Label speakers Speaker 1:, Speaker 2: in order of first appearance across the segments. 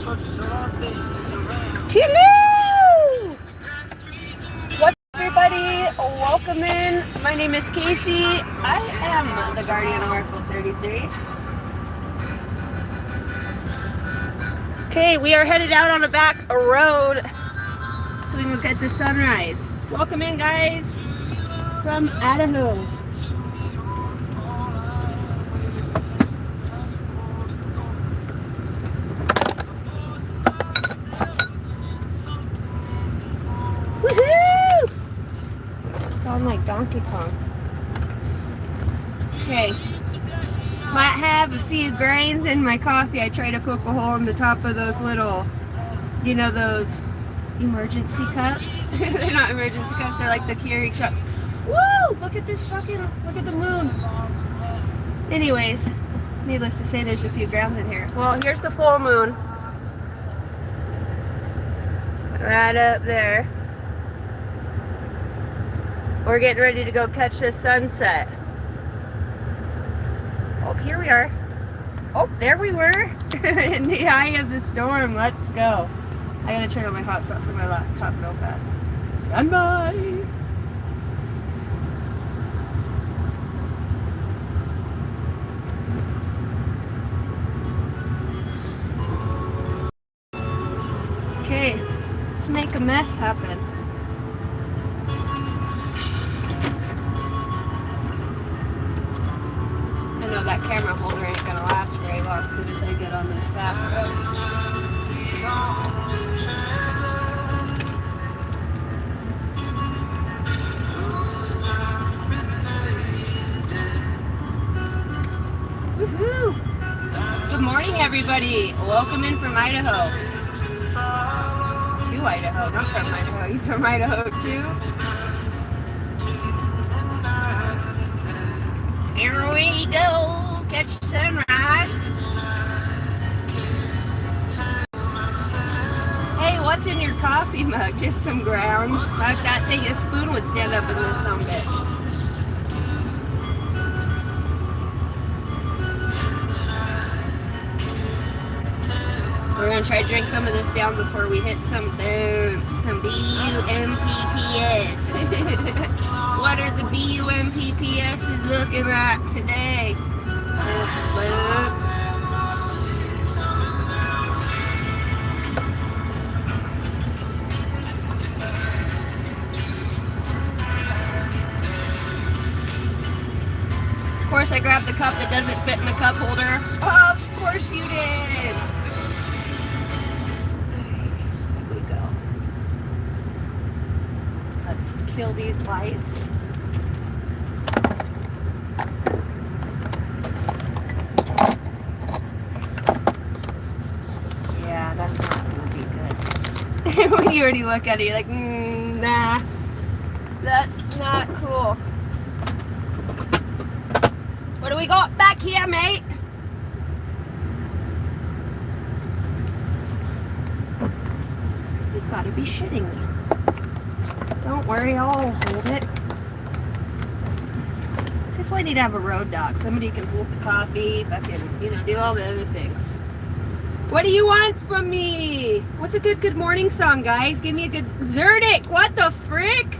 Speaker 1: Hello! What's up, everybody? Welcome in. My name is Casey. I am the Guardian of Oracle 33. Okay, we are headed out on a back road so we can look at the sunrise. Welcome in, guys, from Idaho. Woohoo! Sound like Donkey Kong. Okay. Might have a few grains in my coffee. I try to poke a hole in the top of those little, you know, those emergency cups. They're not emergency cups, they're like the Keurig cup. Woo! Look at this fucking, look at the moon. Anyways, needless to say, there's a few grounds in here. Well, here's the full moon. Right up there. We're getting ready to go catch the sunset. Oh, here we are. Oh, there we were. In the eye of the storm. Let's go. I gotta turn on my hotspot for my laptop real fast. Stand by. Okay, let's make a mess happen. I know that camera holder ain't gonna last very long as soon as I get on this back road. Woohoo! Good morning, everybody. Welcome in from Idaho. To Idaho, not from Idaho. You from Idaho too? Here we go, catch sunrise. Hey, what's in your coffee mug? Just some grounds. Fuck, that thing, a spoon would stand up in this some bitch. We're gonna try to drink some of this down before we hit some bumps, some BUMPPS. What are the BUMPPSs looking like today? Bumps. Of course, I grabbed the cup that doesn't fit in the cup holder. Oh, of course you did. Here we go. Let's kill these lights. Yeah, that's not gonna be good. When you already look at it, you're like, nah, that's not cool. What do we got back here, mate? You've got to be shitting me. Don't worry, I'll hold it. That's why I need to have a road dog. Somebody can hold the coffee, fucking, you know, do all the other things. What do you want from me? What's a good morning song, guys? Give me a good Zerdic. What the frick?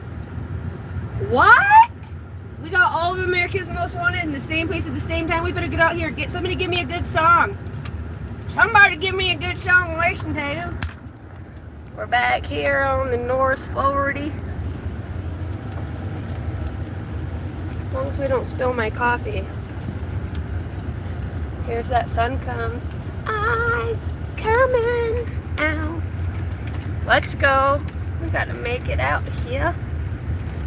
Speaker 1: What? We got all of America's Most Wanted in the same place at the same time. We better get out here. Get somebody give me a good song. Somebody give me a good song to listen to. We're back here on the North 40. As long as we don't spill my coffee. Here's that sun comes. I'm coming out. Let's go. We gotta make it out here.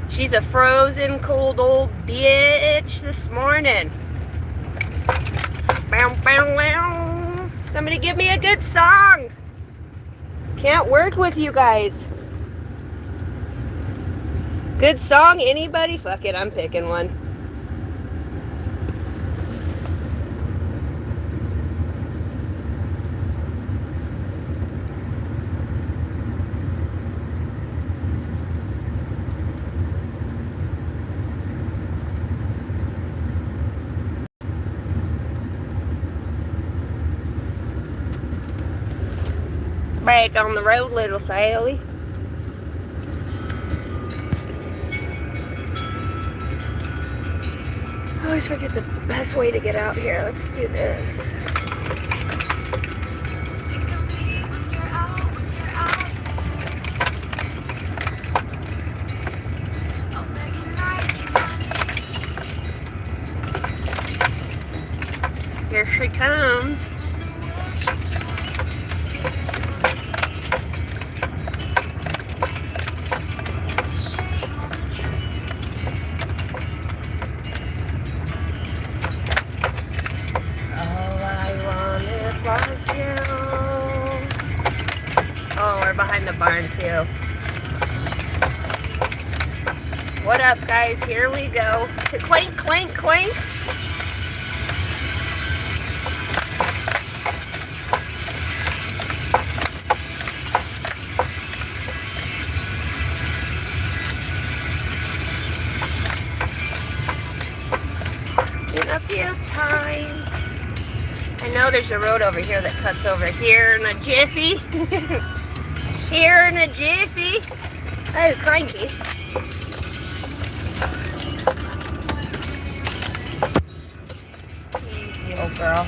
Speaker 1: She's a frozen cold old bitch this morning. Bow, bow, bow. Somebody give me a good song. Can't work with you guys. Good song, anybody? Fuck it, I'm picking one. back on the road, little Sally. I always forget the best way to get out here. Let's do this. Here she comes. Oh, we're behind the barn too. What up, guys? Here we go. Clink, clink, clink. In a few times. I know there's a road over here that cuts over here in a jiffy. Here in a jiffy. Oh, cranky. Easy, old girl.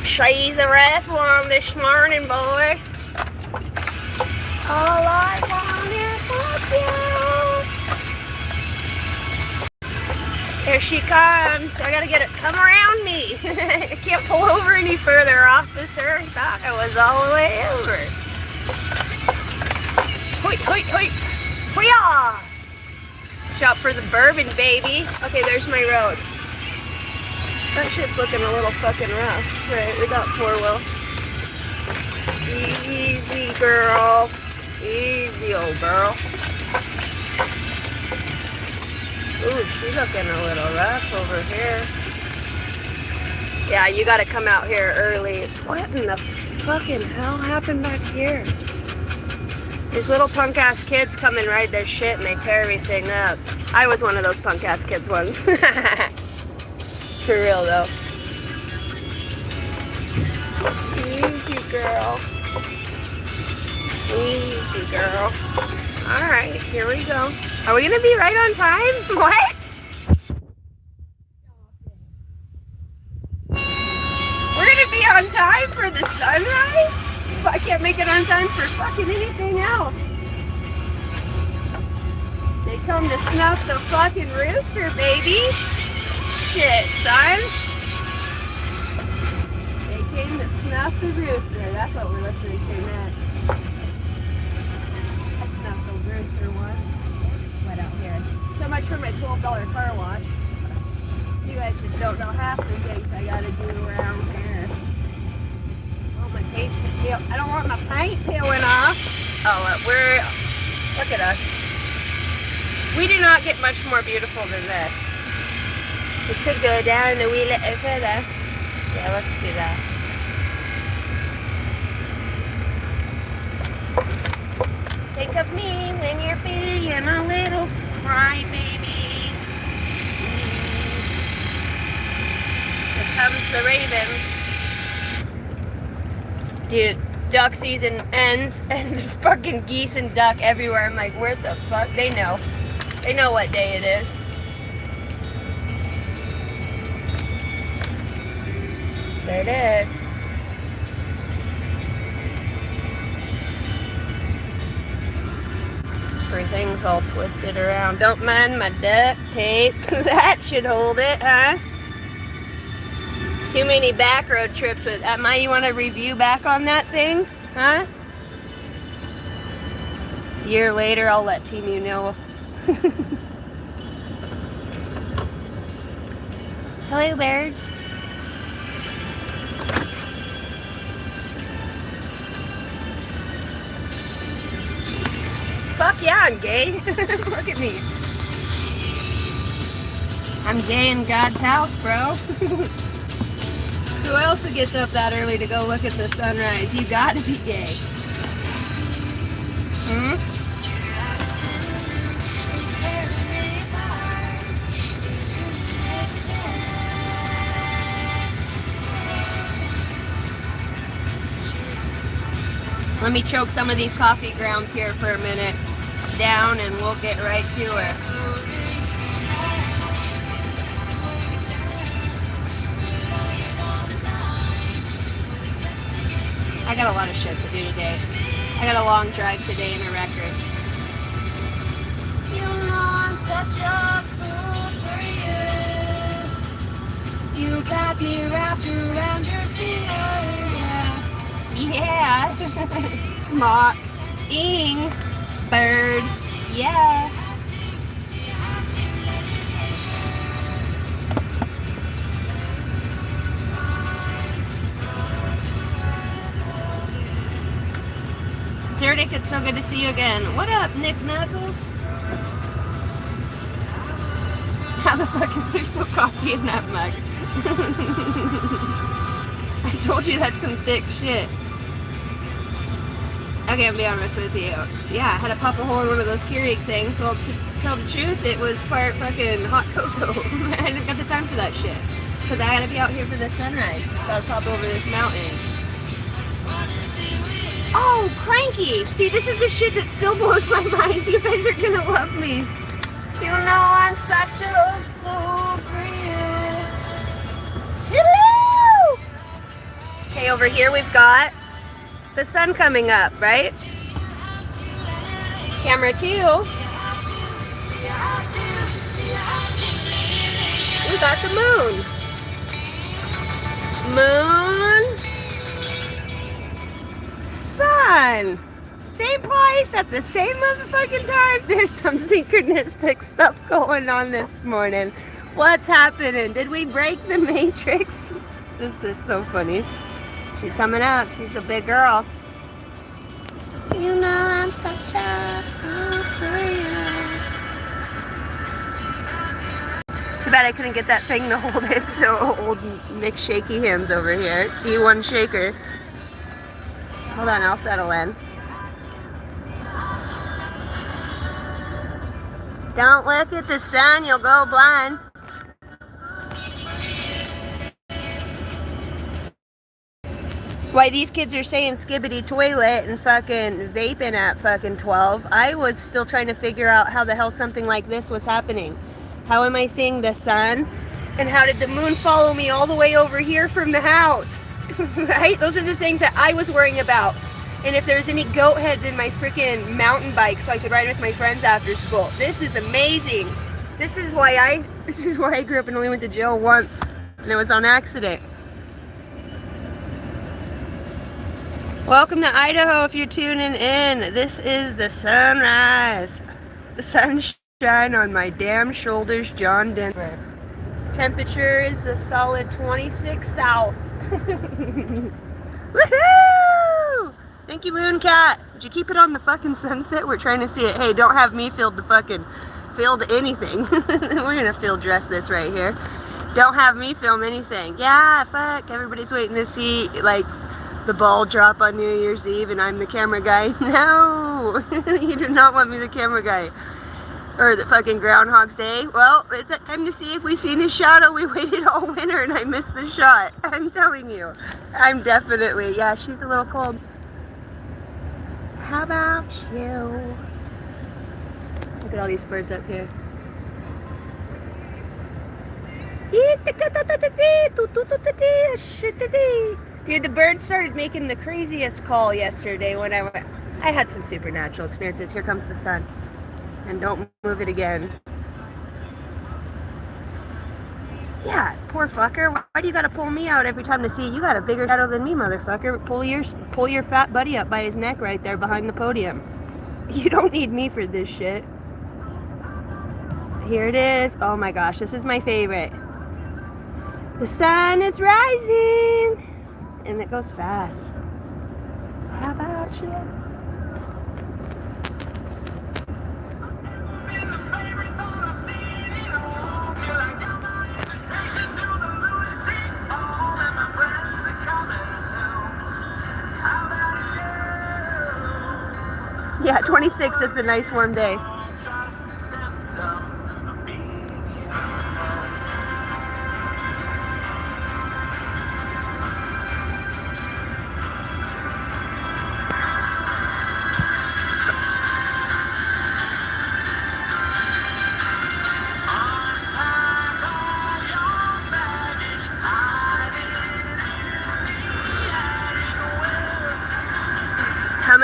Speaker 1: She's a rough one this morning, boys. All I wanted was you. Here she comes. I gotta get it. Come around me. I can't pull over any further, officer. I thought I was all the way over. Hoi, hoi, hoi. Hoi-ya! Watch out for the bourbon, baby. Okay, there's my road. That shit's looking a little fucking rough. Right, we got 4-wheel. Easy, girl. Easy, old girl. Ooh, she's looking a little rough over here. Yeah, you gotta come out here early. What in the fucking hell happened back here? These little punk ass kids come and ride their shit and they tear everything up. I was one of those punk ass kids once. For real though. Easy, girl. Easy, girl. Alright, here we go. Are we gonna be right on time? What? We're gonna be on time for the sunrise? I can't make it on time for fucking anything else. They come to snuff the fucking rooster, baby. Shit, son. They came to snuff the rooster. That's what we're listening to next. I snuffed the rooster once. What out here? So much for my $12 car wash. You guys just don't know half the things I gotta do around here. Oh, my paint's peel. I don't want my paint peeling off. Oh, look at us. We do not get much more beautiful than this. We could go down a wee little further. Yeah, let's do that. Think of me when you're being a little crybaby. Here comes the ravens. Dude, duck season ends and fucking geese and duck everywhere. I'm like, where the fuck? They know. They know what day it is. There it is. Everything's all twisted around. Don't mind my duct tape. That should hold it, huh? Too many back road trips with that. You want to review back on that thing? Huh? A year later, I'll let Team you know. Hello, birds. Fuck yeah, I'm gay. Look at me. I'm gay in God's house, bro. Who else gets up that early to go look at the sunrise? You gotta be gay. Hmm? Let me choke some of these coffee grounds here for a minute down and we'll get right to her. I got a lot of shit to do today. I got a long drive today in a record. You know I'm such a fool for you. You got me wrapped around your finger. Yeah. Mocking bird. Yeah. Zerdick, it's so good to see you again. What up, Nick Knuckles? How the fuck is there still coffee in that mug? I told you that's some thick shit. Okay, I'll be honest with you. Yeah, I had to pop a hole in one of those Keurig things. Well, to tell the truth, it was part fucking hot cocoa. I didn't got the time for that shit. Because I gotta be out here for the sunrise. It's gotta pop over this mountain. Oh, cranky! See, this is the shit that still blows my mind. You guys are gonna love me. You know I'm such a fool for you. Toodaloo! Okay, over here we've got the sun coming up, right? Camera 2. We got the moon. Moon. Sun. Same place at the same motherfucking time. There's some synchronistic stuff going on this morning. What's happening? Did we break the matrix? This is so funny. She's coming up. She's a big girl. You know I'm such a fool for you. Too bad I couldn't get that thing to hold it, so old Mick Shaky Hands over here. D1 shaker. Hold on, I'll settle in. Don't look at the sun, you'll go blind. Why these kids are saying skibbity toilet and fucking vaping at fucking 12, I was still trying to figure out how the hell something like this was happening. How am I seeing the sun? And how did the moon follow me all the way over here from the house? Right? Those are the things that I was worrying about. And if there's any goat heads in my freaking mountain bike so I could ride with my friends after school. This is amazing. This is why I grew up and only went to jail once. And it was on accident. Welcome to Idaho if you're tuning in. This is the sunrise. The sunshine on my damn shoulders, John Denver. Temperature is a solid 26 south. Woohoo! Thank you, Mooncat. Did you keep it on the fucking sunset? We're trying to see it. Hey, don't have me field anything. We're gonna field dress this right here. Don't have me film anything. Yeah, fuck. Everybody's waiting to see, like, the ball drop on New Year's Eve and I'm the camera guy. No! You do not want me the camera guy. Or the fucking Groundhog's Day. Well, it's time to see if we've seen his shadow. We waited all winter and I missed the shot. I'm telling you. I'm definitely, yeah, she's a little cold. How about you? Look at all these birds up here. Dude, the birds started making the craziest call yesterday when I went. I had some supernatural experiences. Here comes the sun. And don't move it again. Yeah, poor fucker. Why do you gotta pull me out every time to see you? You got a bigger shadow than me, motherfucker. Pull your fat buddy up by his neck right there behind the podium. You don't need me for this shit. Here it is. Oh my gosh, this is my favorite. The sun is rising. And it goes fast. How about you? Yeah, 26, it's a nice warm day.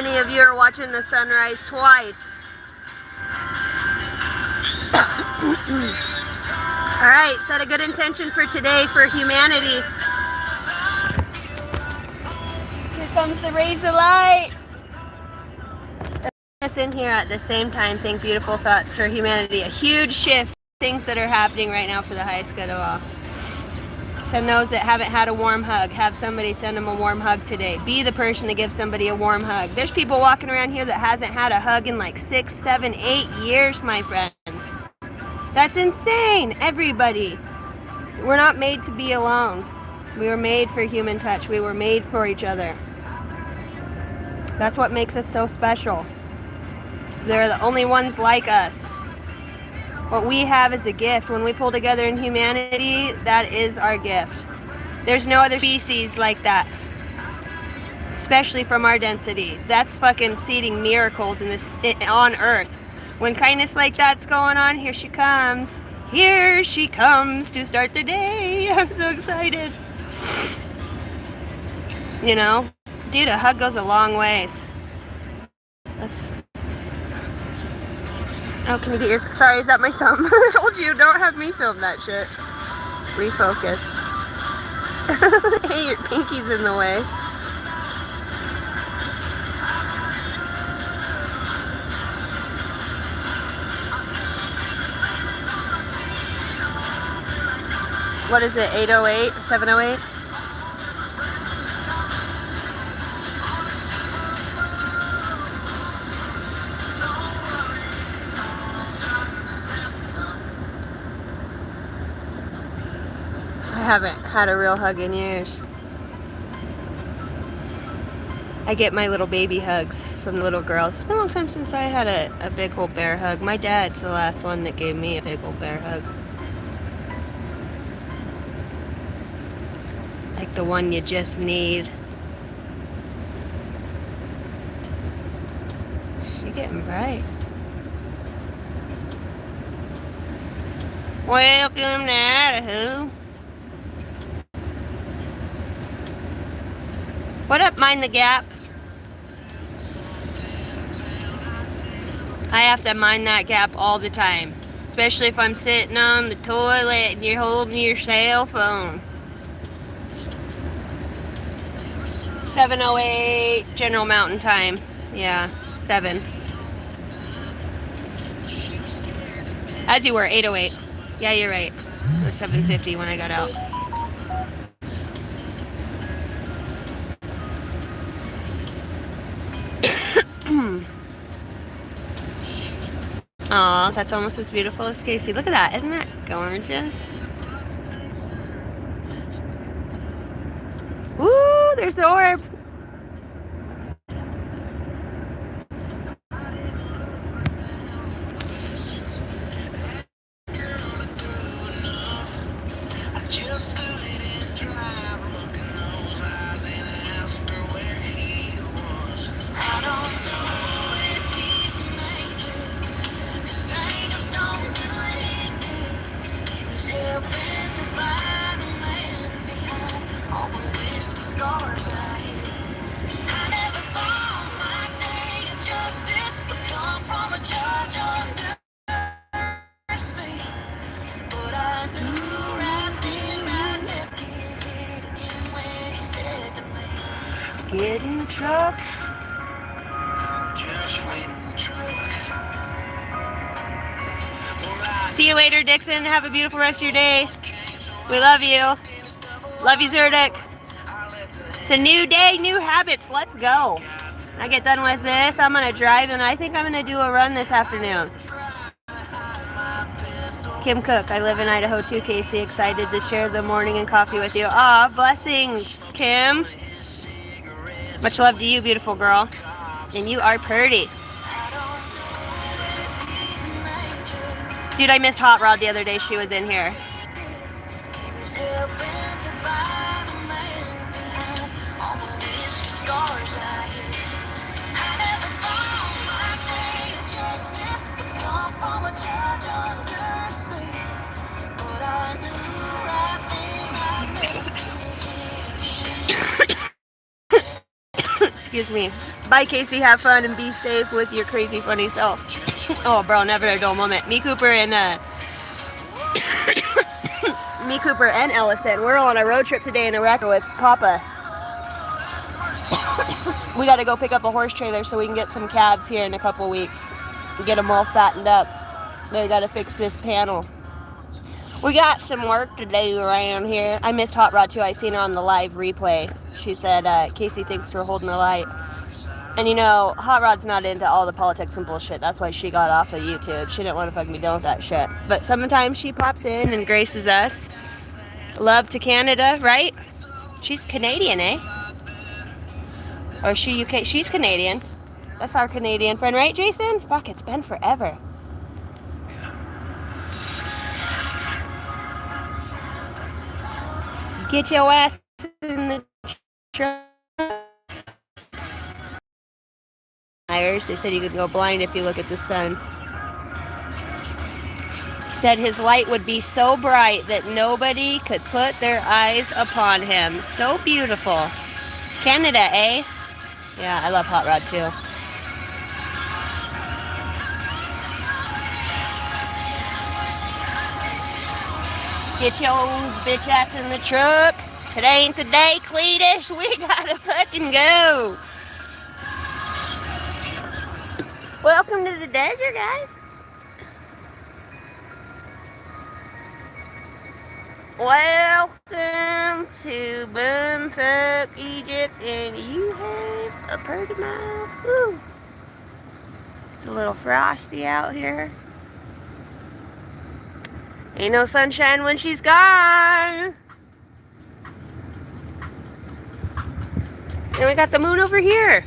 Speaker 1: many of you are watching the sunrise twice? Alright, set a good intention for today for humanity. Here comes the rays of light. Us in here at the same time, think beautiful thoughts for humanity. A huge shift, things that are happening right now for the highest good of all. Send those that haven't had a warm hug. Have somebody send them a warm hug today. Be the person to give somebody a warm hug. There's people walking around here that hasn't had a hug in like 6, 7, 8 years, my friends. That's insane, everybody. We're not made to be alone. We were made for human touch. We were made for each other. That's what makes us so special. They're the only ones like us. What we have is a gift. When we pull together in humanity, that is our gift. There's no other species like that. Especially from our density. That's fucking seeding miracles in this on Earth. When kindness like that's going on, here she comes. Here she comes to start the day. I'm so excited. You know? Dude, a hug goes a long ways. Oh, can you get your... Sorry, is that my thumb? I told you, don't have me film that shit. Refocus. Hey, your pinky's in the way. What is it, 808? 708? I haven't had a real hug in years. I get my little baby hugs from the little girls. It's been a long time since I had a big old bear hug. My dad's the last one that gave me a big old bear hug. Like the one you just need. She getting bright. Welcome to Idaho. What up, Mind the Gap? I have to mind that gap all the time. Especially if I'm sitting on the toilet and you're holding your cell phone. 7:08 General Mountain Time. Yeah, 7. As you were, 8:08. Yeah, you're right. It was 7:50 when I got out. Aw, that's almost as beautiful as Casey. Look at that. Isn't that gorgeous? Woo, there's the orb. Get in the truck. Just wait in the truck. See you later, Dixon. Have a beautiful rest of your day. We love you. Love you, Zerdek. It's a new day, new habits. Let's go. When I get done with this, I'm going to drive, and I think I'm going to do a run this afternoon. Kim Cook, I live in Idaho too, Casey. Excited to share the morning and coffee with you. Aw, blessings, Kim. Much love to you, beautiful girl. And you are pretty. Dude, I missed Hot Rod the other day. She was in here. Excuse me. Bye, Casey. Have fun and be safe with your crazy, funny self. Oh, bro, never a dull moment. Me, Cooper, and me, Cooper, and Ellison. We're on a road trip today in Iraq with Papa. We got to go pick up a horse trailer so we can get some calves here in a couple weeks. Get them all fattened up. We got to fix this panel. We got some work to do around here. I missed Hot Rod too. I seen her on the live replay. She said, Casey, thanks for holding the light. And you know, Hot Rod's not into all the politics and bullshit. That's why she got off of YouTube. She didn't want to fucking be done with that shit. But sometimes she pops in and graces us. Love to Canada, right? She's Canadian, eh? Or is she UK? She's Canadian. That's our Canadian friend, right, Jason? Fuck, it's been forever. Get your ass in the truck. They said you could go blind if you look at the sun. He said his light would be so bright that nobody could put their eyes upon him. So beautiful. Canada, eh? Yeah, I love Hot Rod too. Get your old bitch ass in the truck. Today ain't the day, Cletus. We gotta fucking go. Welcome to the desert, guys. Welcome to Bumfuck, Egypt, and you have a pretty mouth. Woo. It's a little frosty out here. Ain't no sunshine when she's gone. And we got the moon over here.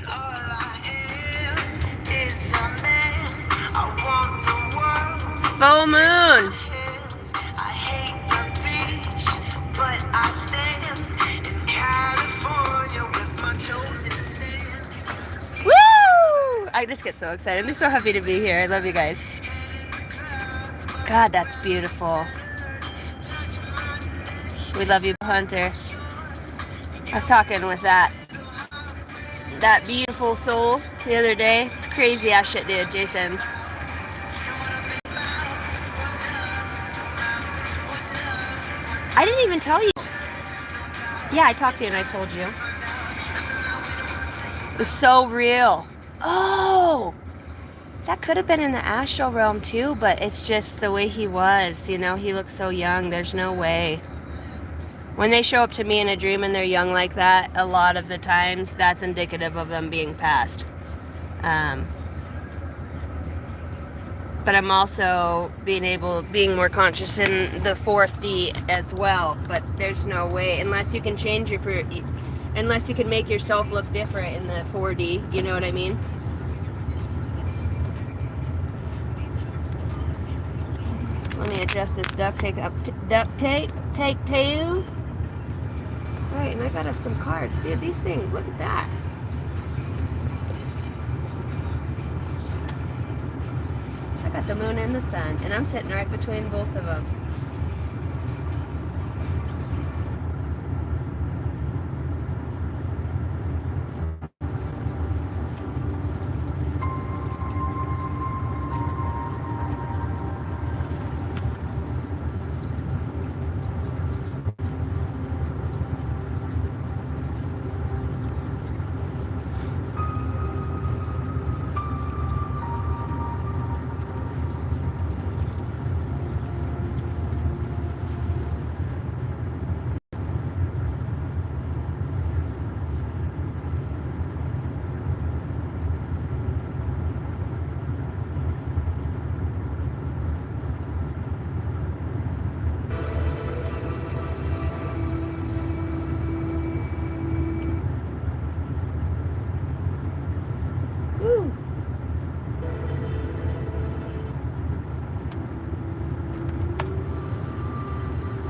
Speaker 1: Full moon. Woo! I just get so excited. I'm just so happy to be here. I love you guys. God, that's beautiful. We love you, Hunter. I was talking with that beautiful soul the other day. It's crazy ass shit, dude, Jason. I didn't even tell you. Yeah, I talked to you and I told you. It was so real. Oh! That could have been in the astral realm too, but it's just the way he was. You know, he looks so young. There's no way. When they show up to me in a dream and they're young like that, a lot of the times that's indicative of them being past. But I'm also being more conscious in the 4D as well. But there's no way, unless you can change unless you can make yourself look different in the 4D. You know what I mean? Let me adjust this duct tape up. Duct tape, take two. All right, and I got us some cards. Dude, these things, look at that. I got the moon and the sun, and I'm sitting right between both of them.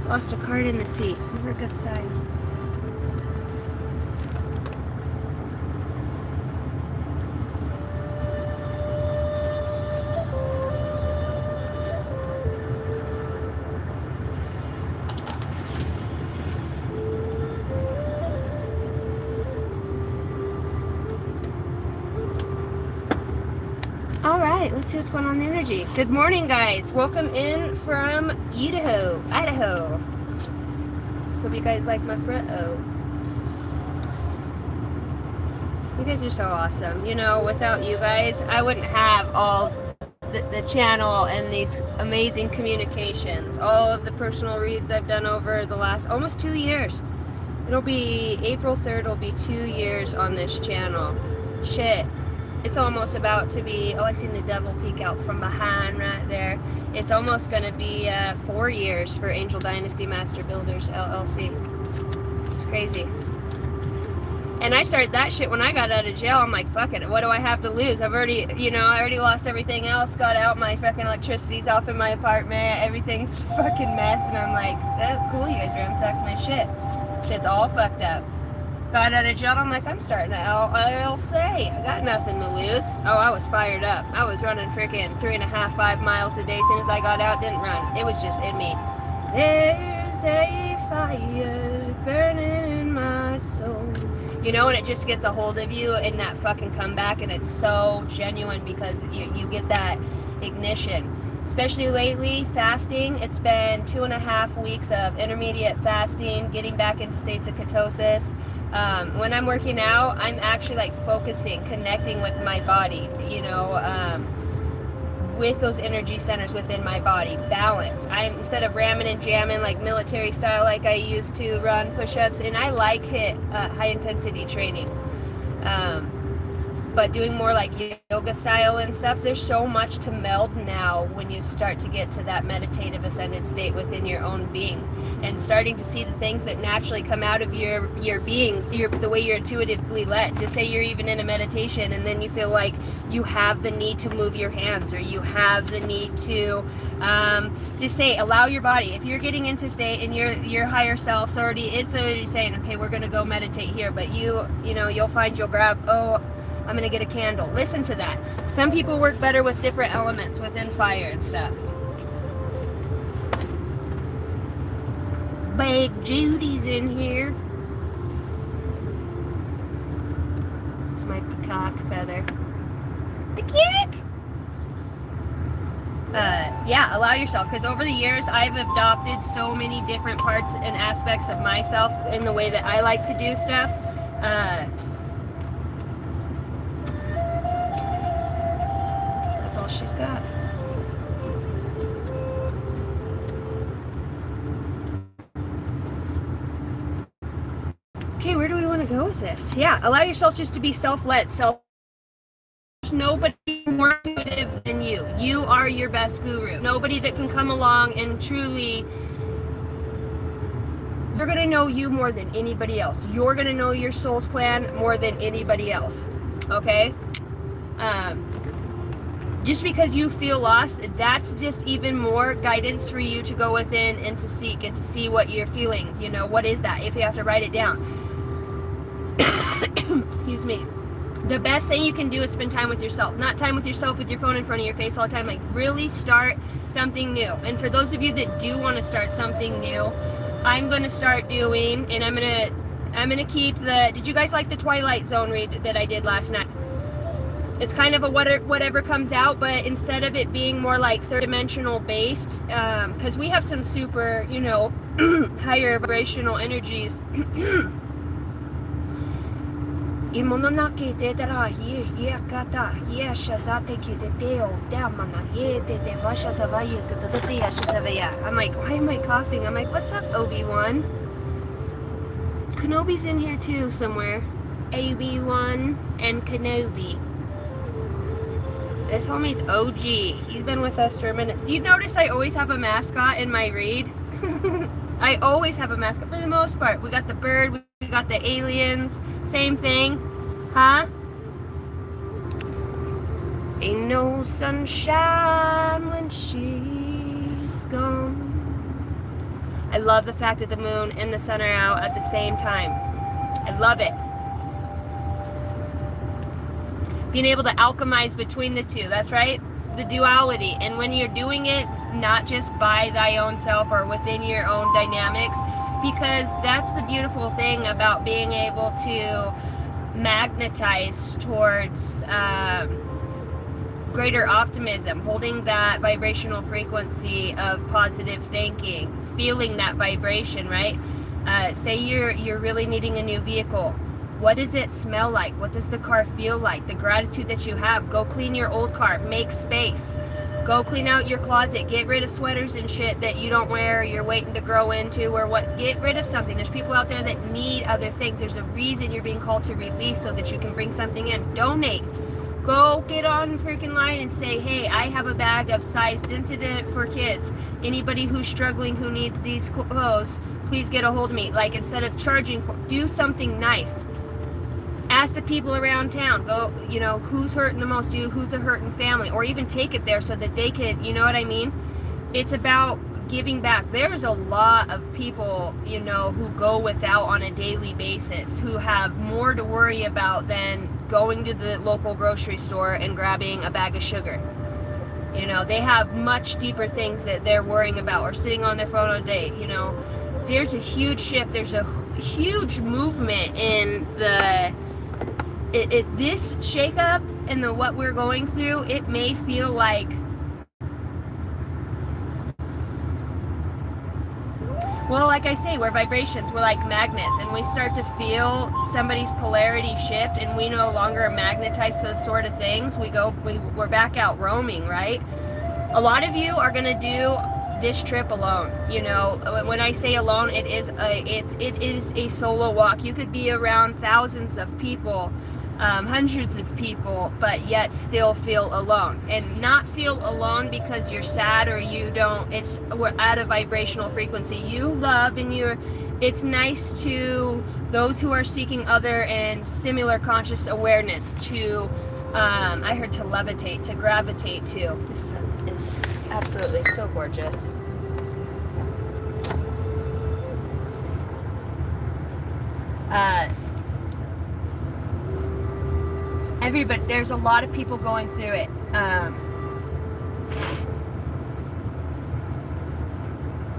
Speaker 1: Lost a card in the seat. Never a good sign. right, let's see what's going on in the energy. Good morning, guys. Welcome in from Idaho. Hope you guys like my fro. You guys are so awesome. You know, without you guys, I wouldn't have all the channel and these amazing communications. All of the personal reads I've done over the last almost 2 years. It'll be April 3rd, it'll be 2 years on this channel. Shit. It's almost about to be, oh, I seen the devil peek out from behind right there. It's almost going to be 4 years for Angel Dynasty Master Builders, LLC. It's crazy. And I started that shit when I got out of jail. I'm like, fuck it, what do I have to lose? I've already, I already lost everything else, got out, my fucking electricity's off in my apartment, everything's fucking mess, and I'm like, so cool, you guys ransacked my shit. Shit's all fucked up. Got out of jail, I'm like, I'm starting to LLC. I got nothing to lose. Oh, I was fired up. I was running freaking 3.5, 5 miles a day. As soon as I got out, didn't run. It was just in me. There's a fire burning in my soul. You know, and it just gets a hold of you in that fucking comeback, and it's so genuine because you get that ignition. Especially lately, fasting. It's been 2.5 weeks of intermediate fasting, getting back into states of ketosis. When I'm working out, I'm actually like focusing, connecting with my body, with those energy centers within my body. Balance. Instead of ramming and jamming like military style like I used to run push-ups, and I like high intensity training. But doing more like yoga style and stuff, there's so much to meld now when you start to get to that meditative ascended state within your own being, and starting to see the things that naturally come out of your being, the way you're intuitively led. Just say you're even in a meditation and then you feel like you have the need to move your hands, or you have the need to just say, allow your body. If you're getting into state and your higher self's it's already saying, okay, we're gonna go meditate here, but you'll find you'll grab, I'm gonna get a candle. Listen to that. Some people work better with different elements within fire and stuff. Big Judy's in here. It's my peacock feather. Peacock! Yeah, allow yourself, because over the years I've adopted so many different parts and aspects of myself in the way that I like to do stuff. She's got. Okay, where do we want to go with this? Yeah, allow yourself just to be self-led. There's nobody more intuitive than you. You are your best guru. Nobody that can come along and truly, they're going to know you more than anybody else. You're going to know your soul's plan more than anybody else. Okay? Just because you feel lost, that's just even more guidance for you to go within and to seek and to see what you're feeling. What is that? If you have to write it down. Excuse me. The best thing you can do is spend time with yourself. Not time with yourself with your phone in front of your face all the time. Like, really start something new. And for those of you that do want to start something new, I'm going to start doing, and I'm going to keep did you guys like the Twilight Zone read that I did last night? It's kind of a whatever comes out, but instead of it being more like third dimensional based, because we have some super, higher vibrational energies. I'm like, why am I coughing? I'm like, what's up, Obi-Wan? Kenobi's in here too somewhere. Obi-Wan and Kenobi. This homie's OG. He's been with us for a minute. Do you notice I always have a mascot in my read? I always have a mascot for the most part. We got the bird, we got the aliens, same thing. Huh? Ain't no sunshine when she's gone. I love the fact that the moon and the sun are out at the same time. I love it. Being able to alchemize between the two, that's right, the duality. And when you're doing it not just by thy own self or within your own dynamics, because that's the beautiful thing about being able to magnetize towards greater optimism, holding that vibrational frequency of positive thinking, feeling that vibration, right? Say you're really needing a new vehicle. What does it smell like? What does the car feel like? The gratitude that you have. Go clean your old car. Make space. Go clean out your closet. Get rid of sweaters and shit that you don't wear, or you're waiting to grow into, or what. Get rid of something. There's people out there that need other things. There's a reason you're being called to release so that you can bring something in. Donate. Go get on freaking line and say, hey, I have a bag of size Incident for kids. Anybody who's struggling, who needs these clothes, please get a hold of me. Like, instead of charging for, do something nice. Ask the people around town, go, you know, who's hurting the most, who's a hurting family, or even take it there so that they could, you know what I mean? It's about giving back. There's a lot of people, you know, who go without on a daily basis, who have more to worry about than going to the local grocery store and grabbing a bag of sugar. You know, they have much deeper things that they're worrying about, or sitting on their phone all day, you know. There's a huge shift, there's a huge movement in the this shakeup and the what we're going through. It may feel like, well, like I say, we're vibrations, we're like magnets, and we start to feel somebody's polarity shift, and we no longer are magnetized to those sort of things. We're back out roaming, right? A lot of you are gonna do this trip alone. You know, when I say alone, it is a solo walk. You could be around thousands of people, hundreds of people, but yet still feel alone. And not feel alone because you're sad or you don't, we're at a vibrational frequency. You love, and it's nice to those who are seeking other and similar conscious awareness to, I heard to levitate, to gravitate to. This sun is absolutely so gorgeous. Everybody, there's a lot of people going through it.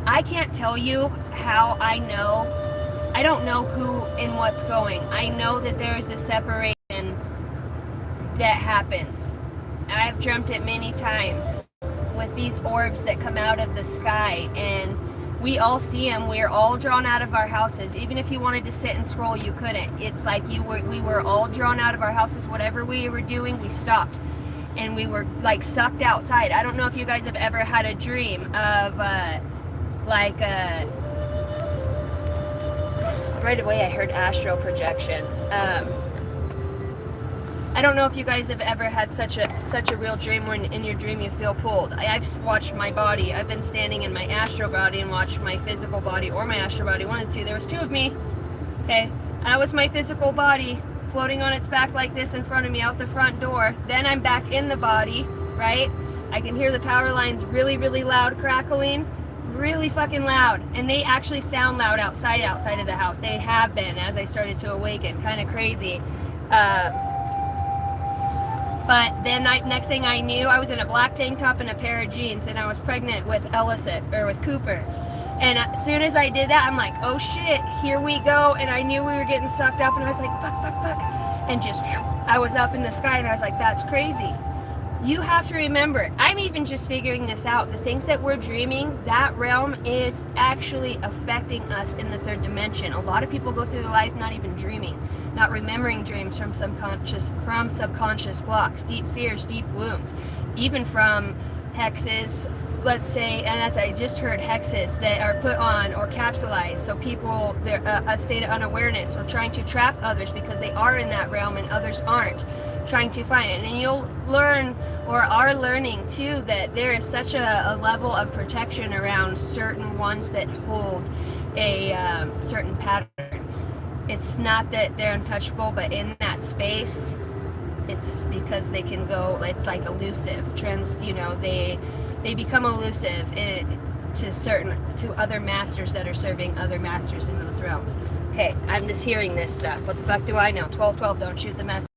Speaker 1: I can't tell you how I know. I don't know who and what's going. I know that there's a separation that happens. I've dreamt it many times with these orbs that come out of the sky, and we all see them. We're all drawn out of our houses. Even if you wanted to sit and scroll, you couldn't. It's like we were all drawn out of our houses. Whatever we were doing, we stopped, and we were like sucked outside. I don't know if you guys have ever had a dream of right away I heard astral projection. I don't know if you guys have ever had such a real dream when in your dream you feel pulled. I've watched my body. I've been standing in my astral body and watched my physical body, or my astral body, one of the two. There was two of me. Okay, that was my physical body floating on its back like this in front of me out the front door. Then I'm back in the body, right? I can hear the power lines really, really loud crackling, really fucking loud, and they actually sound loud outside of the house. They have been as I started to awaken. Kind of crazy. But then next thing I knew, I was in a black tank top and a pair of jeans, and I was pregnant with with Cooper. And as soon as I did that, I'm like, oh shit, here we go. And I knew we were getting sucked up, and I was like, fuck. And just, I was up in the sky, and I was like, that's crazy. You have to remember, I'm even just figuring this out. The things that we're dreaming, that realm is actually affecting us in the third dimension. A lot of people go through their life not even dreaming, not remembering dreams from subconscious blocks, deep fears, deep wounds, even from hexes, let's say, and as I just heard, hexes that are put on or capsulized. So people, they're a state of unawareness, or trying to trap others because they are in that realm and others aren't, trying to find it. And you'll learn, or are learning too, that there is such a level of protection around certain ones that hold a certain pattern. It's not that they're untouchable, but in that space, it's because they can go, it's like elusive, they become elusive to other masters that are serving other masters in those realms. Okay, I'm just hearing this stuff. What the fuck do I know? 12-12, don't shoot the messenger.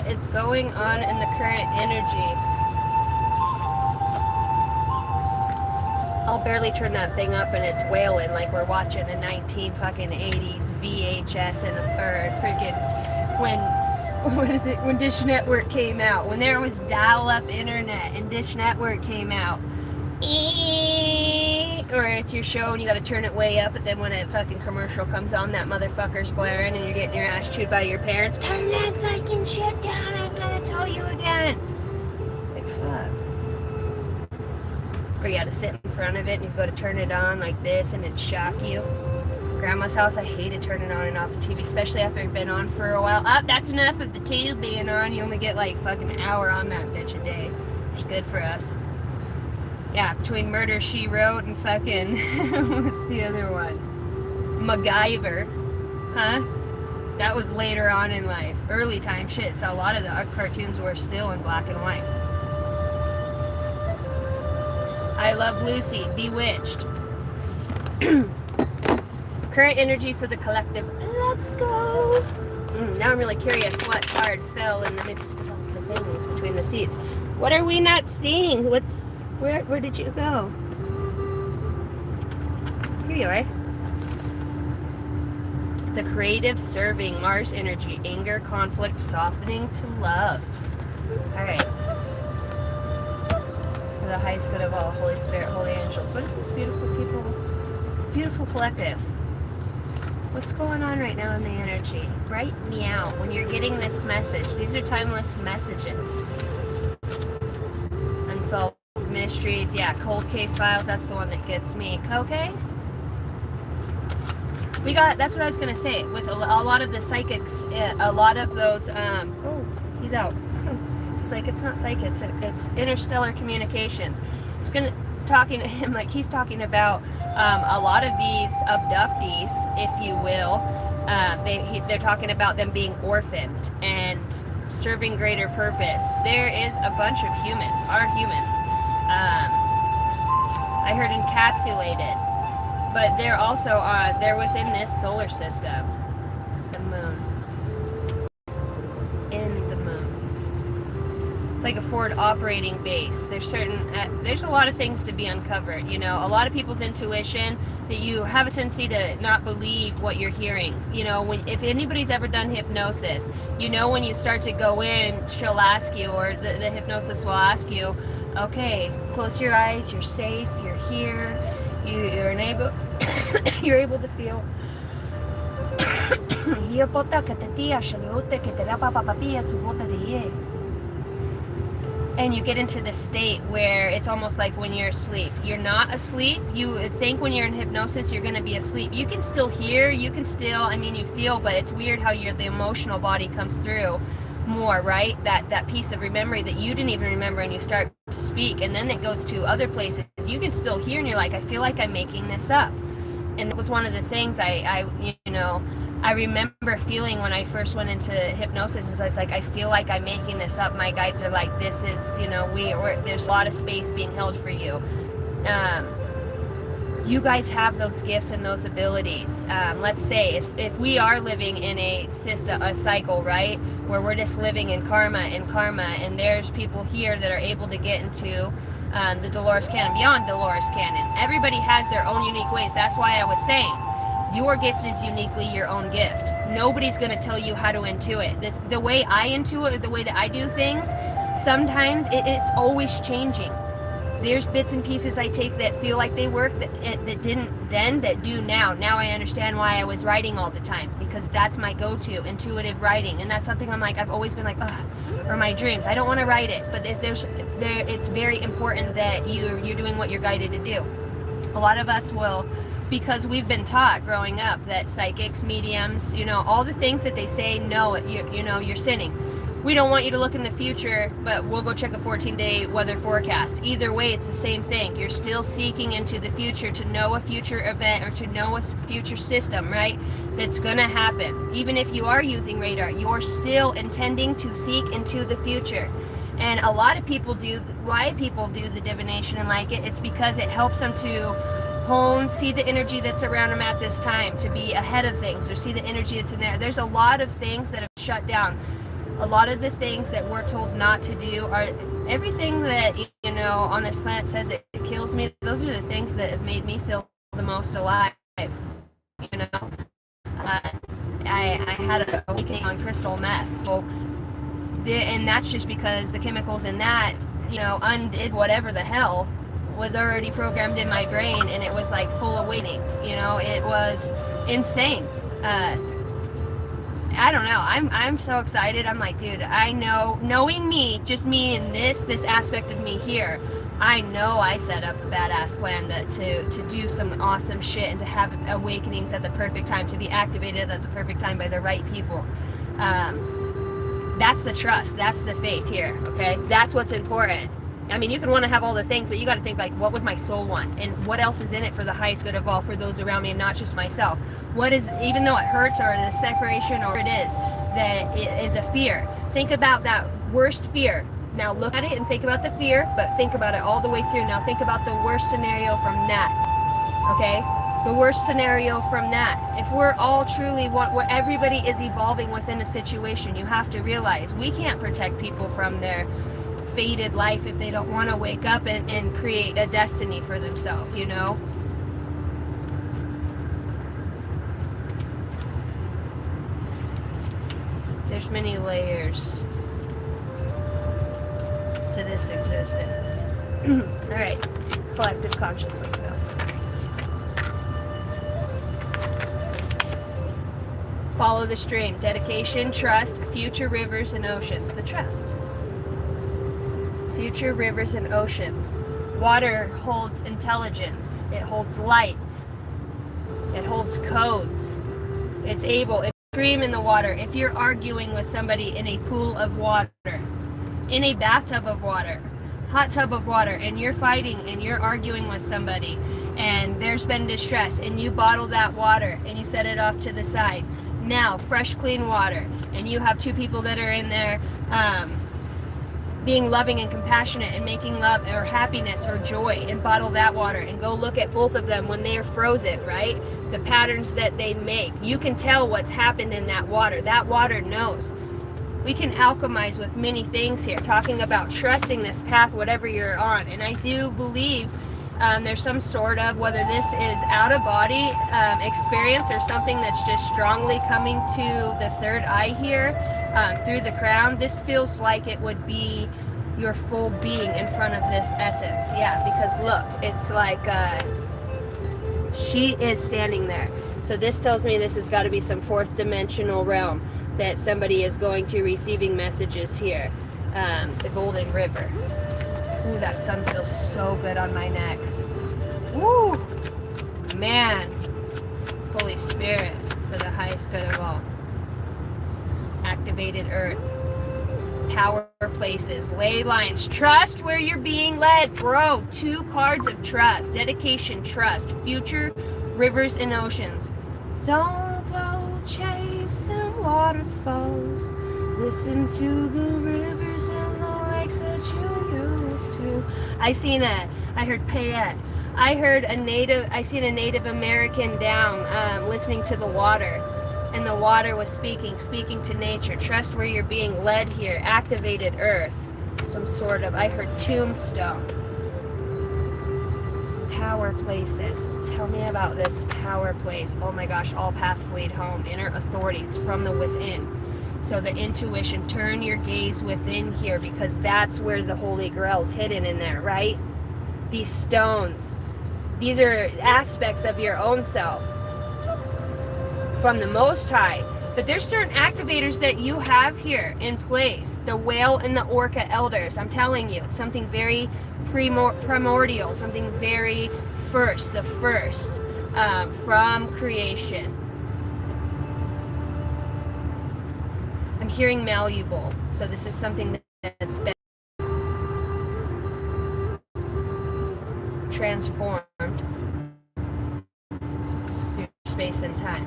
Speaker 1: What is going on in the current energy? I'll barely turn that thing up and it's wailing like we're watching a 1980s VHS or freaking when Dish Network came out, when there was dial-up internet and Dish Network came out, or it's your show and you gotta turn it way up, but then when a fucking commercial comes on, that motherfucker's blaring and you're getting your ass chewed by your parents. Turn that fucking shit down, I'm gonna tell you again. Like, fuck. Or you had to sit in front of it and you go to turn it on like this and it'd shock you. Grandma's house, I hated turning on and off the TV, especially after it'd been on for a while. That's enough of the tube being on. You only get like fucking an hour on that bitch a day, which is good for us. Yeah, between Murder, She Wrote and fucking, what's the other one? MacGyver. Huh? That was later on in life. Early time shit, so a lot of the cartoons were still in black and white. I Love Lucy, Bewitched. Current energy for the collective. Let's go. Now I'm really curious what card fell in the midst of the things between the seats. What are we not seeing? Where did you go? Here you are. The creative serving, Mars energy, anger, conflict, softening to love. Alright. For the highest good of all, Holy Spirit, Holy Angels. What are these beautiful people? Beautiful collective. What's going on right now in the energy? Write me out when you're getting this message. These are timeless messages. Unsolved mysteries. Yeah, cold case files. That's the one that gets me. Co-case? That's what I was going to say. With a lot of the psychics, a lot of those, oh, he's out. He's like, it's not psychic, it's interstellar communications. Talking to him like he's talking about a lot of these abductees, if you will. They're talking about them being orphaned and serving greater purpose. There is a bunch of humans, our humans. I heard encapsulated, but they're also they're within this solar system, the moon. In the moon. It's like a forward operating base. There's a lot of things to be uncovered. You know, a lot of people's intuition, that you have a tendency to not believe what you're hearing. You know, if anybody's ever done hypnosis, you know, when you start to go in, she'll ask you, or the hypnosis will ask you, okay, close your eyes, you're safe, you're here, you're able you're able to feel. And you get into this state where it's almost like when you're asleep. You're not asleep. You think when you're in hypnosis you're going to be asleep. You can still hear, you can still, you feel, but it's weird how the emotional body comes through more, right? That piece of memory that you didn't even remember, and you start to speak, and then it goes to other places. You can still hear and you're like, I feel like I'm making this up. And it was one of the things I remember feeling when I first went into hypnosis. Is I was like, I feel like I'm making this up. My guides are like, this is, there's a lot of space being held for you. You guys have those gifts and those abilities. Let's say if we are living in a system, a cycle, right, where we're just living in karma, and there's people here that are able to get into the Dolores Cannon, beyond Dolores Cannon. Everybody has their own unique ways. That's why I was saying, your gift is uniquely your own gift. Nobody's going to tell you how to intuit. The way I intuit, or the way that I do things, sometimes it's always changing. There's bits and pieces I take that feel like they work, that didn't then, that do now. Now I understand why I was writing all the time, because that's my go-to, intuitive writing. And that's something I'm like, I've always been like, ugh, or my dreams. I don't want to write it, but it's very important that you're doing what you're guided to do. A lot of us will, because we've been taught growing up that psychics, mediums, all the things that they say, no, you're sinning. We don't want you to look in the future, but we'll go check a 14-day weather forecast. Either way, it's the same thing. You're still seeking into the future to know a future event, or to know a future system, right? That's going to happen. Even if you are using radar, you're still intending to seek into the future. And a lot of people why people do the divination and like it, it's because it helps them to see the energy that's around them at this time, to be ahead of things, or see the energy that's in there. There's a lot of things that have shut down. A lot of the things that we're told not to do are everything that, you know, on this planet says it kills me. Those are the things that have made me feel the most alive. You know, I had an awakening on crystal meth. And that's just because the chemicals in that, you know, undid whatever the hell was already programmed in my brain, and it was like full awakening. You know, it was insane. I don't know. I'm so excited. I'm like, dude, I know, knowing me, just me and this aspect of me here, I know I set up a badass plan to do some awesome shit and to have awakenings at the perfect time, to be activated at the perfect time by the right people. That's the trust. That's the faith here. Okay, that's what's important. I mean, you can want to have all the things, but you got to think like, what would my soul want, and what else is in it for the highest good of all, for those around me, and not just myself. What is, even though it hurts, or the separation, or it is that it is a fear. Think about that worst fear. Now look at it and think about the fear, but think about it all the way through. Now think about the worst scenario from that. Okay, the worst scenario from that. If we're all truly what everybody is evolving within a situation, you have to realize we can't protect people from their fated life if they don't want to wake up and create a destiny for themselves, you know. There's many layers to this existence. All right, collective consciousness, let's go. Follow the stream. Dedication, trust, future rivers and oceans. The trust. Future rivers and oceans. Water holds intelligence. It holds light. It holds codes. It's able. If you scream in the water, if you're arguing with somebody in a pool of water, in a bathtub of water, hot tub of water, and you're fighting and you're arguing with somebody, and there's been distress, and you bottle that water and you set it off to the side. Now, fresh, clean water, and you have two people that are in there being loving and compassionate and making love or happiness or joy, and bottle that water and go look at both of them when they are frozen, right? The patterns that they make. You can tell what's happened in that water. That water knows. We can alchemize with many things here, talking about trusting this path, whatever you're on. And I do believe there's some sort of, whether this is out of body experience or something that's just strongly coming to the third eye here through the crown. This feels like it would be your full being in front of this essence. Yeah, because look, it's like she is standing there. So this tells me this has got to be some fourth dimensional realm that somebody is going to receiving messages here. The Golden River. Ooh, that sun feels so good on my neck. Woo! Man. Holy Spirit, for the highest good of all. Activated earth. Power places. Ley lines. Trust where you're being led. Bro, 2 cards of trust. Dedication, trust. Future, rivers and oceans. Don't go chasing waterfalls. Listen to the rivers and the lakes that you used to. I seen a Native American down listening to the water, and the water was speaking to nature. Trust where you're being led here. Activated earth. Some sort of, I heard tombstone. Power places. Tell me about this power place. Oh my gosh, all paths lead home. Inner authority. It's from the within. So the intuition, turn your gaze within here, because that's where the Holy Grail's hidden in there, right? These stones, these are aspects of your own self from the Most High. But there's certain activators that you have here in place. The whale and the orca elders. I'm telling you, it's something very primordial, something very first, the first from creation. I'm hearing malleable, so this is something that's been transformed through space and time.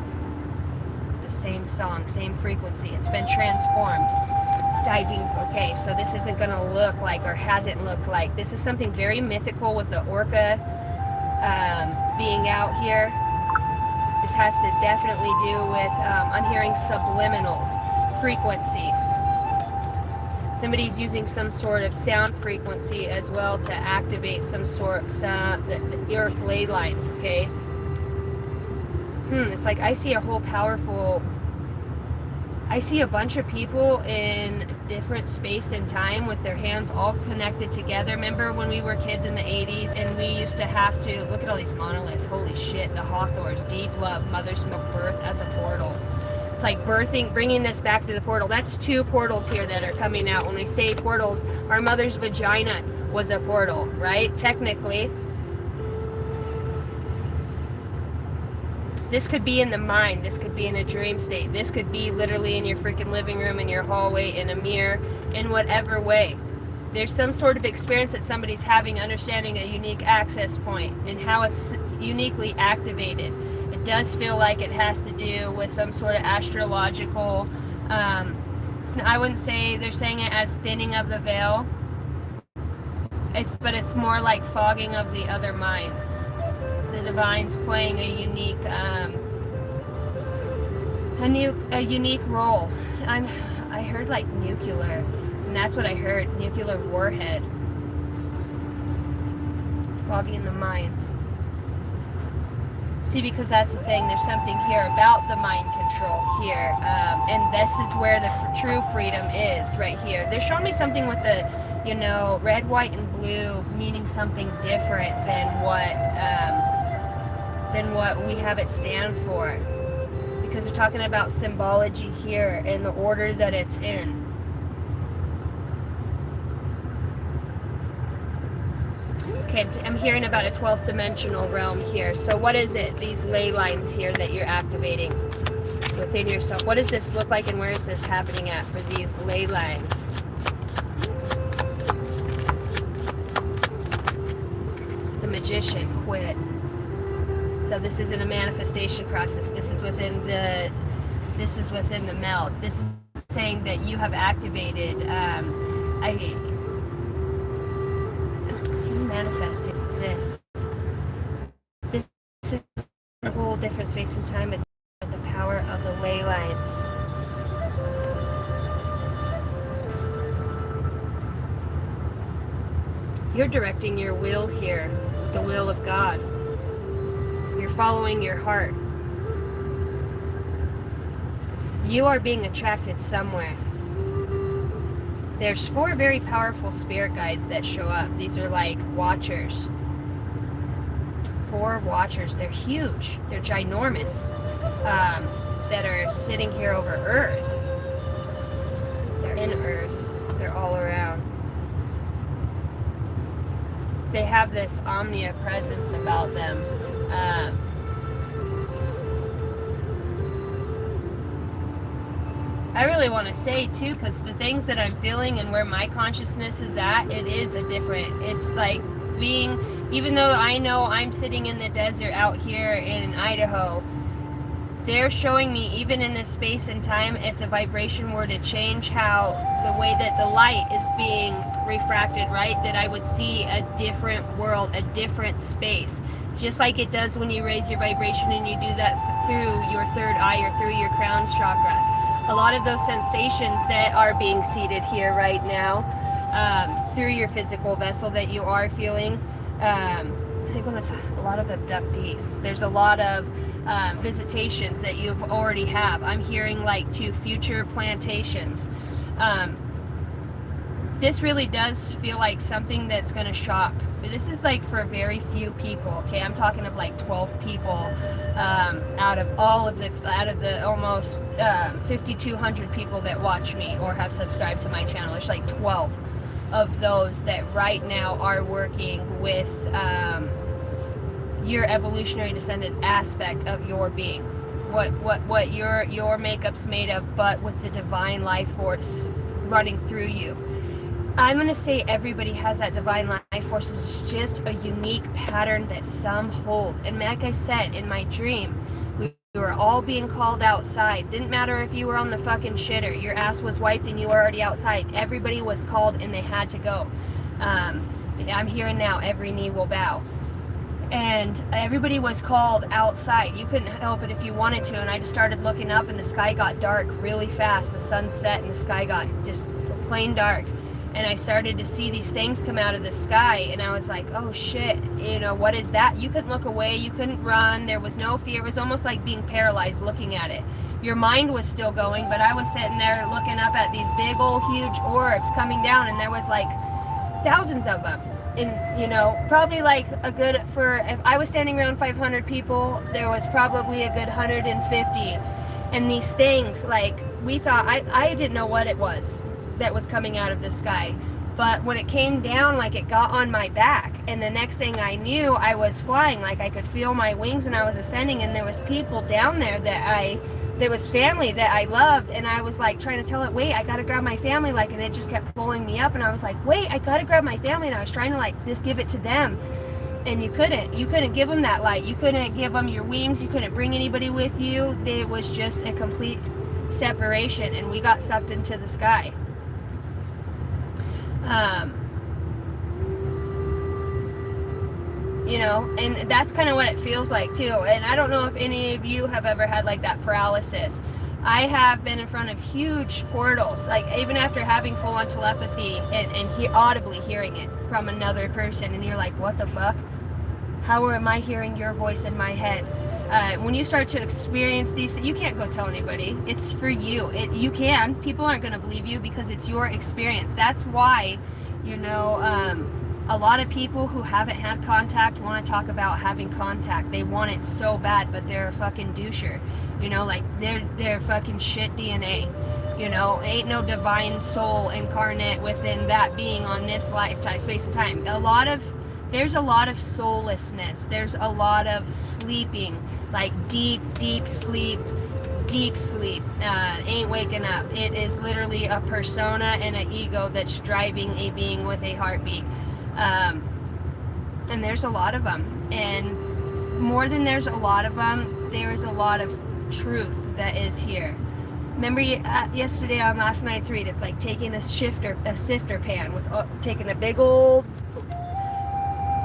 Speaker 1: The same song, same frequency, it's been transformed. Diving, okay, so this isn't going to look like, or hasn't looked like, this is something very mythical with the orca being out here. This has to definitely do with, I'm hearing subliminals, frequencies. Somebody's using some sort of sound frequency as well to activate some sort of the earth ley lines, okay? It's like I see a whole powerful... I see a bunch of people in different space and time with their hands all connected together. Remember when we were kids in the 80s and we used to have to... Look at all these monoliths. Holy shit. The Hawthorns. Deep love. Mother's milk. Birth as a portal. It's like birthing, bringing this back to the portal. That's 2 portals here that are coming out. When we say portals, our mother's vagina was a portal, right? Technically. This could be in the mind. This could be in a dream state. This could be literally in your freaking living room, in your hallway, in a mirror, in whatever way. There's some sort of experience that somebody's having, understanding a unique access point and how it's uniquely activated. It does feel like it has to do with some sort of astrological, I wouldn't say they're saying it as thinning of the veil, but it's more like fogging of the other minds. The divine's playing a unique role. I heard like nuclear, and that's what I heard, nuclear warhead. Fogging the minds. See, because that's the thing, there's something here about the mind control here, and this is where the true freedom is, right here. They're showing me something with the, you know, red, white, and blue, meaning something different than what we have it stand for, because they're talking about symbology here and the order that it's in. Okay, I'm hearing about a 12th dimensional realm here. So what is it, these ley lines here that you're activating within yourself? What does this look like, and where is this happening at for these ley lines? The Magician, quit. So this isn't a manifestation process. This is within the meld. This is saying that you have activated. You manifested this. This is a whole different space and time, but the power of the ley lines. You're directing your will here, the will of God. You're following your heart. You are being attracted somewhere. There's 4 very powerful spirit guides that show up. These are like watchers. 4 watchers. They're huge. They're ginormous. That are sitting here over Earth. They're in Earth. They're all around. They have this omnipresence about them. I really want to say too, because the things that I'm feeling and where my consciousness is at, it is a different, it's like being, even though I know I'm sitting in the desert out here in Idaho, they're showing me, even in this space and time, if the vibration were to change, how the way that the light is being refracted, right, that I would see a different world, a different space, just like it does when you raise your vibration and you do that through your 3rd eye or through your crown chakra. A lot of those sensations that are being seated here right now, through your physical vessel that you are feeling, a lot of abductees. There's a lot of visitations that you already have. I'm hearing like to future plantations. This really does feel like something that's going to shock. This is like for very few people. Okay, I'm talking of like 12 people out of the almost 5,200 people that watch me or have subscribed to my channel. There's like 12 of those that right now are working with your evolutionary descendant aspect of your being, what your makeup's made of, but with the divine life force running through you. I'm going to say everybody has that divine life force. It's just a unique pattern that some hold. And like I said, in my dream, we were all being called outside. Didn't matter if you were on the fucking shitter. Your ass was wiped and you were already outside. Everybody was called and they had to go. I'm hearing now, every knee will bow. And everybody was called outside. You couldn't help it if you wanted to. And I just started looking up and the sky got dark really fast. The sun set and the sky got just plain dark. And I started to see these things come out of the sky, and I was like, oh shit, you know, what is that? You couldn't look away, you couldn't run, there was no fear. It was almost like being paralyzed looking at it. Your mind was still going, but I was sitting there looking up at these big old huge orbs coming down, and there was like thousands of them. And, you know, probably like a good, for, if I was standing around 500 people, there was probably a good 150. And these things, like, we thought, I didn't know what it was that was coming out of the sky, but when it came down, like, it got on my back, and the next thing I knew, I was flying. Like, I could feel my wings, and I was ascending, and there was people down there there was family that I loved, and I was like trying to tell it, wait, I gotta grab my family, like, and it just kept pulling me up, and I was like, wait, I gotta grab my family, and I was trying to like just give it to them, and you couldn't give them that light, you couldn't give them your wings, you couldn't bring anybody with you. It was just a complete separation, and we got sucked into the sky. You know, and that's kind of what it feels like too. And I don't know if any of you have ever had like that paralysis. I have been in front of huge portals, like even after having full-on telepathy and audibly hearing it from another person, and you're like, what the fuck? How am I hearing your voice in my head? When you start to experience these, you can't go tell anybody. It's for you. You can. People aren't going to believe you because it's your experience. That's why, you know, a lot of people who haven't had contact want to talk about having contact. They want it so bad, but they're a fucking doucher. You know, like, they're fucking shit DNA. You know, ain't no divine soul incarnate within that being on this lifetime, space and time. There's a lot of soullessness. There's a lot of sleeping, like deep sleep, ain't waking up. It is literally a persona and an ego that's driving a being with a heartbeat. And there's a lot of them. And more than there's a lot of them, there's a lot of truth that is here. Remember yesterday on last night's read, it's like taking a sifter pan with taking a big old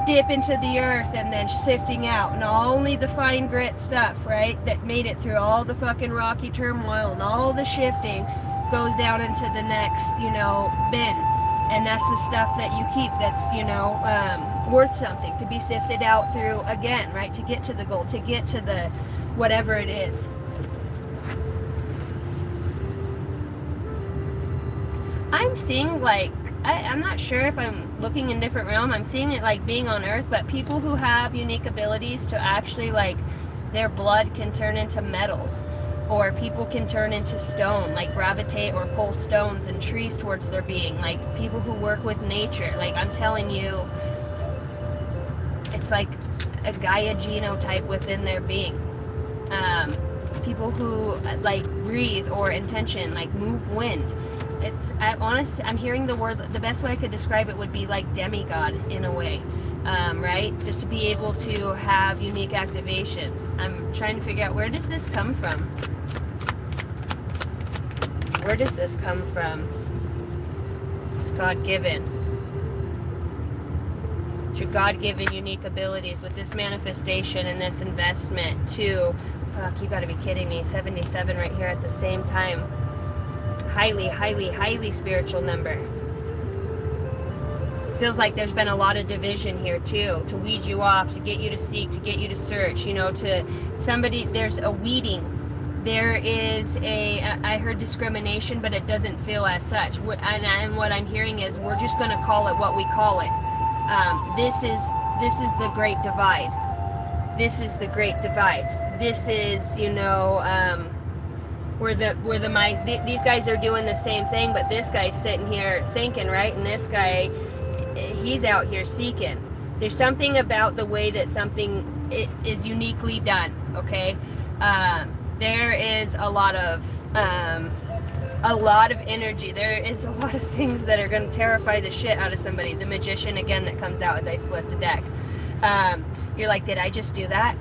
Speaker 1: dip into the earth and then sifting out, and only the fine grit stuff, right, that made it through all the fucking rocky turmoil and all the shifting goes down into the next, you know, bin. And that's the stuff that you keep that's, you know, worth something, to be sifted out through again, right, to get to the goal, to get to the whatever it is. I'm seeing, like, I'm not sure if I'm looking in different realm. I'm seeing it like being on Earth, but people who have unique abilities to actually, like, their blood can turn into metals, or people can turn into stone, like gravitate or pull stones and trees towards their being, like people who work with nature. Like, I'm telling you, it's like a Gaia genotype within their being. People who like breathe or intention, like move wind. I'm hearing the word, the best way I could describe it would be like demigod in a way, right? Just to be able to have unique activations. I'm trying to figure out, where does this come from? Where does this come from? It's God-given. Through God-given unique abilities with this manifestation and this investment to, fuck, you gotta be kidding me, 77 right here at the same time. Highly spiritual number. Feels like there's been a lot of division here too, to weed you off, to get you to seek, to get you to search, you know, to somebody, there's a weeding. There is I heard discrimination, but it doesn't feel as such. And what I'm hearing is, we're just going to call it what we call it. This is the great divide. This is the great divide. This is, you know, these guys are doing the same thing, but this guy's sitting here thinking, right? And this guy, he's out here seeking. There's something about the way that something is uniquely done, okay? There is a lot of energy. There is a lot of things that are going to terrify the shit out of somebody. The magician, again, that comes out as I split the deck. You're like, did I just do that?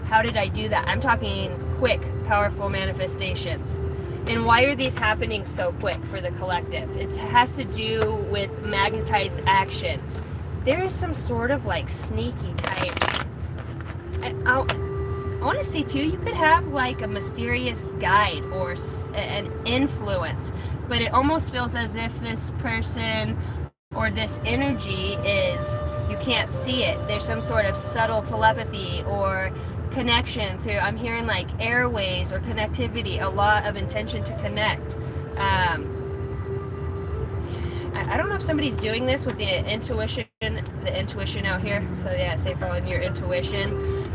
Speaker 1: How did I do that? I'm talking quick, powerful manifestations. And why are these happening so quick for the collective? It has to do with magnetized action. There is some sort of like sneaky type. I want to see too, you could have like a mysterious guide or an influence, but it almost feels as if this person or this energy is, you can't see it. There's some sort of subtle telepathy or connection through, I'm hearing like airways or connectivity, a lot of intention to connect. I don't know if somebody's doing this with the intuition out here. So yeah, say following your intuition.